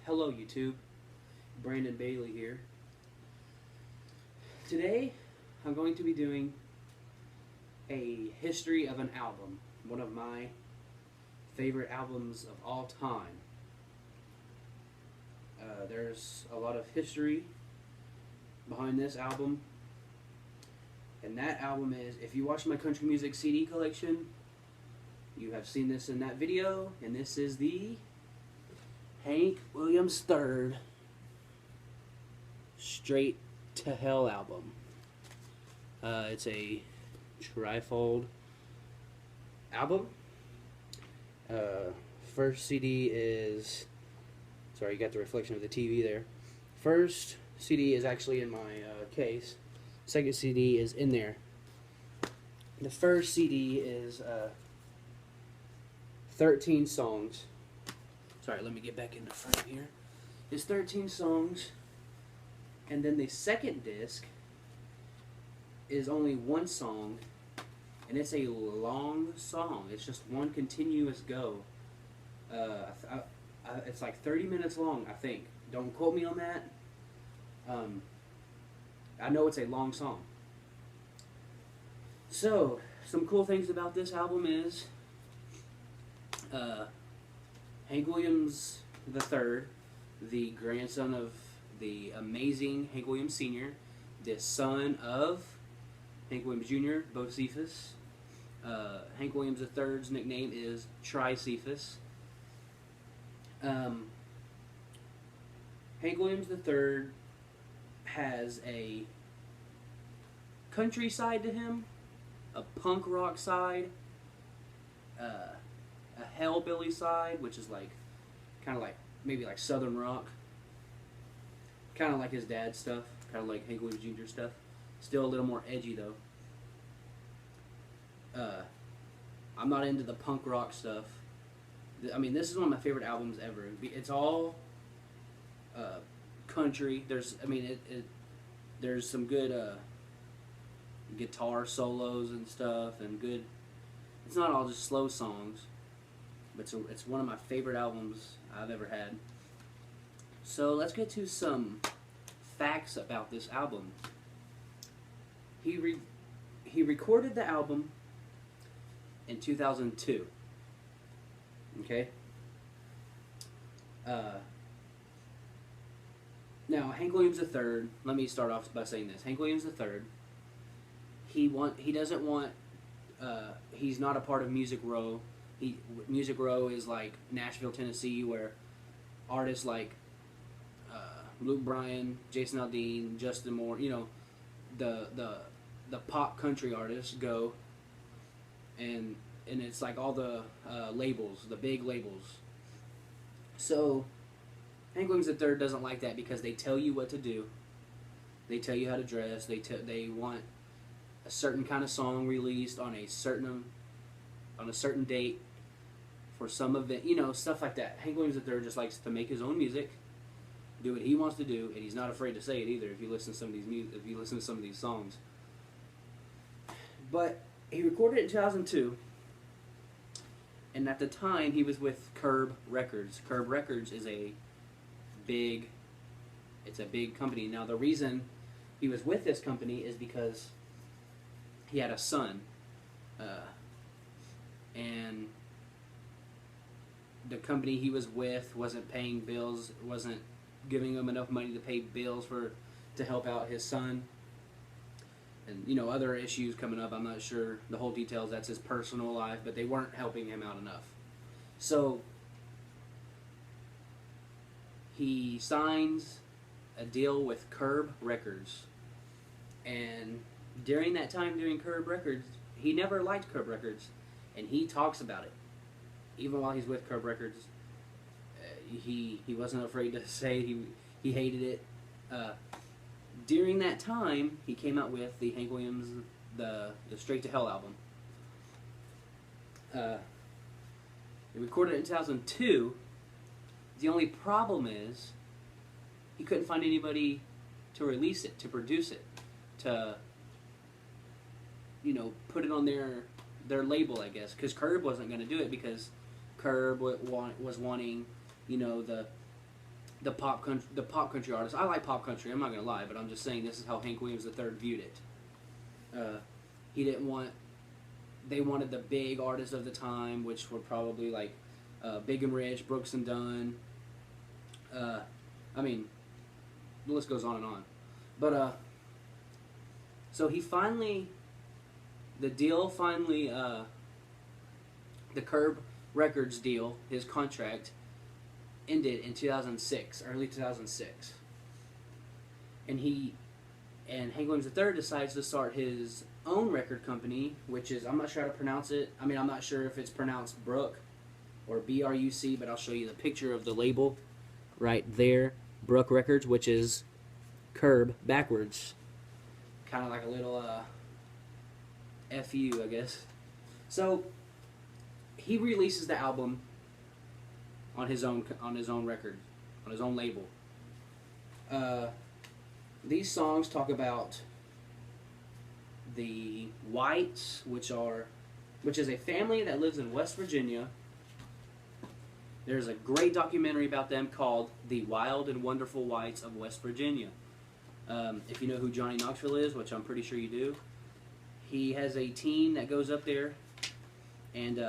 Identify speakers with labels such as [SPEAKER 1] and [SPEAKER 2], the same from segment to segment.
[SPEAKER 1] Hello YouTube, Brandon Bailey here. Today I'm going to be doing a history of an album, one of my favorite albums of all time. There's a lot of history behind this album, and that album is, if you watch my country music CD collection, you have seen this in that video, and this is the Hank Williams III Straight to Hell album. It's a trifold album. First CD is, sorry, you got the reflection of the TV there. First CD is actually in my case. Second CD is in there. The first CD is 13 songs. Sorry, let me get back in the front here. It's 13 songs. And then the second disc is only one song. And it's a long song. It's just one continuous go. It's like 30 minutes long, I think. Don't quote me on that. I know it's a long song. So, some cool things about this album is Hank Williams III, the grandson of the amazing Hank Williams Sr., the son of Hank Williams Jr., Bocephus. Hank Williams III's nickname is Tricephus. Hank Williams III has a country side to him, a punk rock side, a hellbilly side, which is like kind of like maybe like southern rock, kind of like his dad's stuff, kind of like Hank Williams Jr. stuff. Still a little more edgy though. I'm not into the punk rock stuff. I mean, this is one of my favorite albums ever. It's all country. There's some good guitar solos and stuff, and good. It's not all just slow songs, but it's one of my favorite albums I've ever had. So let's get to some facts about this album. He recorded the album in 2002. Okay. Now Hank Williams III. Let me start off by saying this: Hank Williams III. He doesn't want. He's not a part of Music Row. Music Row is like Nashville, Tennessee, where artists like Luke Bryan, Jason Aldean, Justin Moore, the pop country artists go, and it's like all the labels, the big labels. So Hank Williams III doesn't like that because they tell you what to do. They tell you how to dress. They want a certain kind of song released on a certain date for some event, stuff like that. Hank Williams III just likes to make his own music, do what he wants to do, and he's not afraid to say it either. If you listen to some of these songs, but he recorded it in 2002, and at the time he was with Curb Records. Curb Records is a big company. Now the reason he was with this company is because he had a son, and the company he was with wasn't paying bills, wasn't giving him enough money to pay bills to help out his son, and other issues coming up. I'm not sure the whole details. That's his personal life, but they weren't helping him out enough. So he signs a deal with Curb Records, and during that time doing Curb Records, he never liked Curb Records, and he talks about it. Even while he's with Curb Records, he wasn't afraid to say he hated it. During that time, he came out with the Hank Williams, the Straight to Hell album. He recorded it in 2002. The only problem is he couldn't find anybody to release it, to produce it, to put it on their label, I guess, because Curb wasn't going to do it, because Curb was wanting, the the pop country artist. I like pop country. I'm not gonna lie, but I'm just saying this is how Hank Williams III viewed it. He didn't want. They wanted the big artists of the time, which were probably like Big and Rich, Brooks and Dunn. I mean, the list goes on and on. But so he finally, the deal finally, the Curb Records deal, his contract ended in 2006, early 2006, and Hank Williams III decides to start his own record company, which is, I'm not sure how to pronounce it. I mean, I'm not sure if it's pronounced Brook or BRUC, but I'll show you the picture of the label right there. Brook Records, which is Curb backwards. Kind of like a little FU, I guess. So he releases the album on his own record, on his own label. These songs talk about the Whites, which is a family that lives in West Virginia. There's a great documentary about them called The Wild and Wonderful Whites of West Virginia. If you know who Johnny Knoxville is, which I'm pretty sure you do, he has a team that goes up there and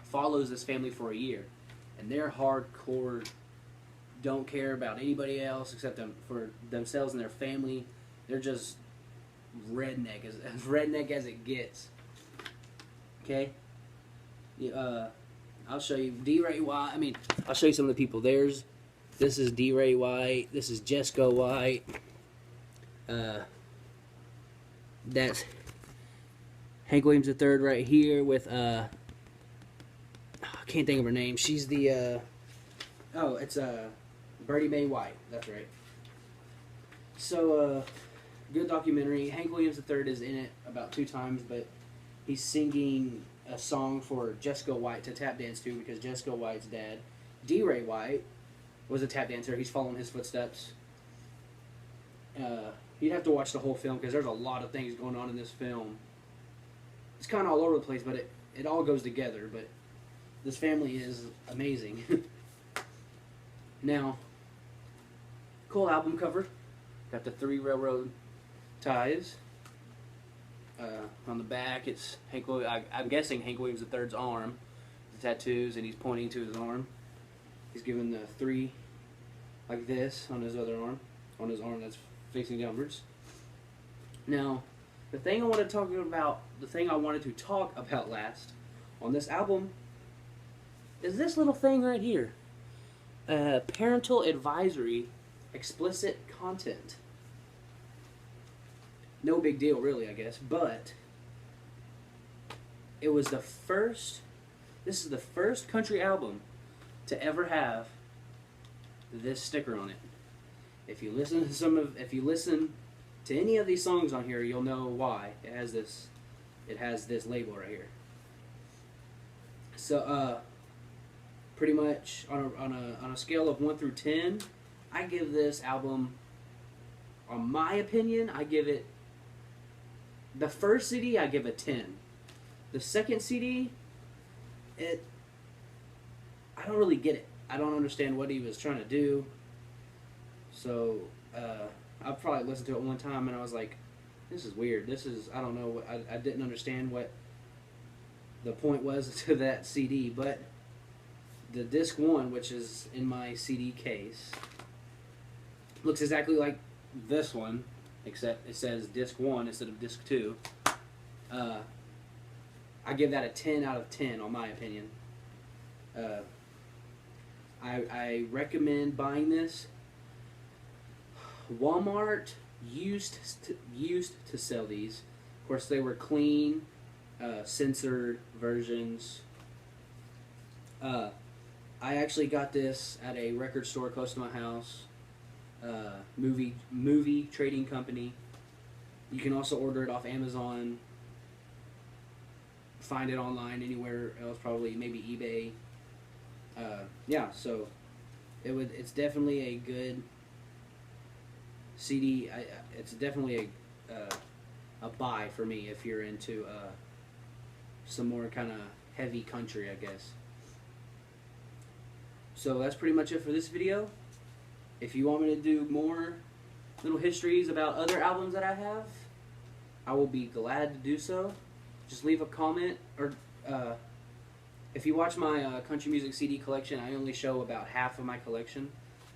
[SPEAKER 1] follows this family for a year. And they're hardcore, don't care about anybody else except for themselves and their family. They're just redneck, as redneck as it gets. Okay? I'll show you D-Ray White. I mean, I'll show you some of the people. This is D-Ray White. This is Jesco White. That's Hank Williams III right here with, I can't think of her name. She's the, it's Birdie Mae White. That's right. So, good documentary. Hank Williams III is in it about 2 times, but he's singing a song for Jesco White to tap dance to because Jesco White's dad, D-Ray White, was a tap dancer. He's following his footsteps. You'd have to watch the whole film because there's a lot of things going on in this film. It's kind of all over the place, but it all goes together. But this family is amazing. Now, cool album cover. Got the 3 railroad ties. On the back, it's Hank Williams. I'm guessing Hank Williams III's arm. The tattoos, and he's pointing to his arm. He's giving the 3 like this on his other arm. On his arm that's facing downwards. Now, the thing I wanted to talk about last on this album is this little thing right here. Parental advisory, explicit content. No big deal, really, I guess, but it was this is the first country album to ever have this sticker on it. If you listen to any of these songs on here, you'll know why. It has this label right here. So, pretty much on a scale of 1 through 10, I give this album, on my opinion, I give it, the first CD I give a 10. The second CD, I don't really get it. I don't understand what he was trying to do. So, I probably listened to it one time and I was like, this is weird. I don't know, I didn't understand what the point was to that CD, but the disc 1, which is in my CD case, looks exactly like this one, except it says disc 1 instead of disc 2. I give that a 10 out of 10, on my opinion. I recommend buying this. Walmart used to sell these. Of course, they were clean, censored versions. I actually got this at a record store close to my house. Movie trading company. You can also order it off Amazon. Find it online anywhere else, probably maybe eBay. Yeah, so it's definitely a good CD. It's definitely a buy for me if you're into some more kind of heavy country, I guess. So that's pretty much it for this video. If you want me to do more little histories about other albums that I have, I will be glad to do so. Just leave a comment, or if you watch my country music CD collection, I only show about half of my collection.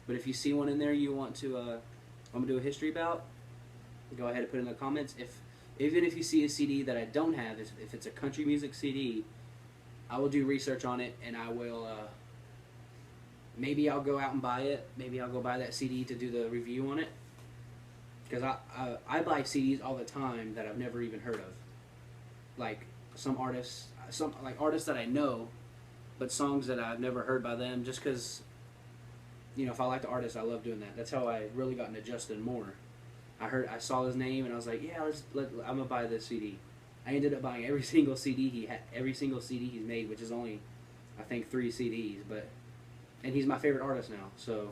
[SPEAKER 1] But if you see one in there you want to, I'm gonna do a history about, go ahead and put it in the comments. Even if you see a CD that I don't have, if it's a country music CD, I will do research on it, and I will, maybe I'll go out and buy it. Maybe I'll go buy that CD to do the review on it. Because I buy CDs all the time that I've never even heard of. Like some artists that I know, but songs that I've never heard by them, just because, you know, if I like the artist, I love doing that. That's how I really got into Justin Moore. I saw his name and I was like, yeah, I'm gonna buy this CD. I ended up buying every single CD he's made, which is only, I think, 3 CDs. And he's my favorite artist now. So